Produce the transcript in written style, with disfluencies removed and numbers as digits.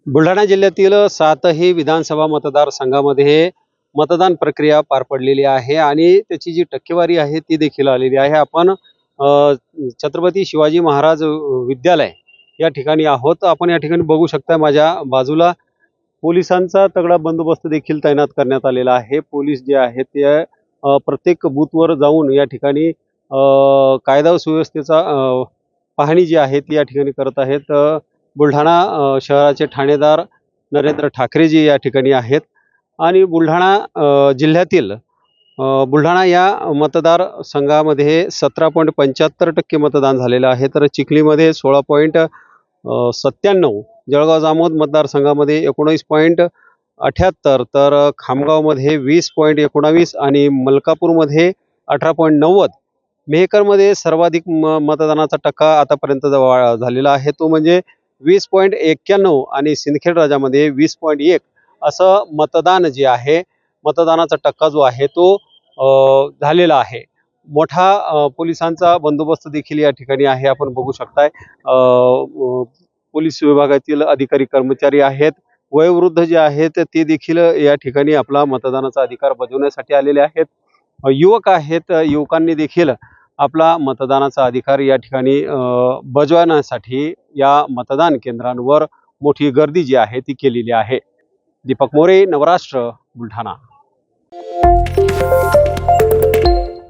बुलढाणा जिल्ह्यातील 7ही विधानसभा मतदारसंघामध्ये मतदान प्रक्रिया पार पडलेली आहे आणि त्याची जी टक्केवारी आहे ती देखील आलेली आहे. आपण छत्रपती शिवाजी महाराज विद्यालय या ठिकाणी आहोत. आपण या ठिकाणी बघू शकता माझ्या बाजूला पोलिसांचा तगडा बंदोबस्त देखील तैनात करण्यात आलेला आहे. पोलीस जे आहेत ते प्रत्येक बूथवर जाऊन या ठिकाणी कायदा व सुव्यवस्थेचा पाहणी जी आहे ती या ठिकाणी करत आहेत. बुलढाणा शहराचे ठाणेदार नरेंद्र ठाकरेजी या ठिकाणी आहेत आणि बुलढाणा जिल्ह्यातील बुलढाणा या मतदारसंघामध्ये 17.75% मतदान झालेलं आहे. तर चिखलीमध्ये 16.97, जळगाव जामोद मतदारसंघामध्ये 19.78, तर खामगावमध्ये 20.19 आणि मलकापूरमध्ये 18.90. मेहकरमध्ये सर्वाधिक मतदानाचा टक्का आतापर्यंत झालेला आहे तो म्हणजे 20.91 आणि सिंदखेड राजामध्ये 20.1 असं मतदान जे आहे, मतदानाचा टक्का जो आहे तो झालेला आहे. मोठा पोलिसांचा बंदोबस्त देखील या ठिकाणी आहे. आपण बघू शकताय पोलीस विभागातील अधिकारी कर्मचारी आहेत. वयोवृद्ध जे आहेत ते देखील या ठिकाणी आपला मतदानाचा अधिकार बजावण्यासाठी आलेले आहेत. युवक आहेत, युवकांनी देखील आपला मतदानाचा अधिकार या ठिकाणी बजावण्यासाठी या मतदान केंद्रांवर मोठी गर्दी जी आहे ती केलेली आहे. दीपक मोरे, नवराष्ट्र, बुलढाणा.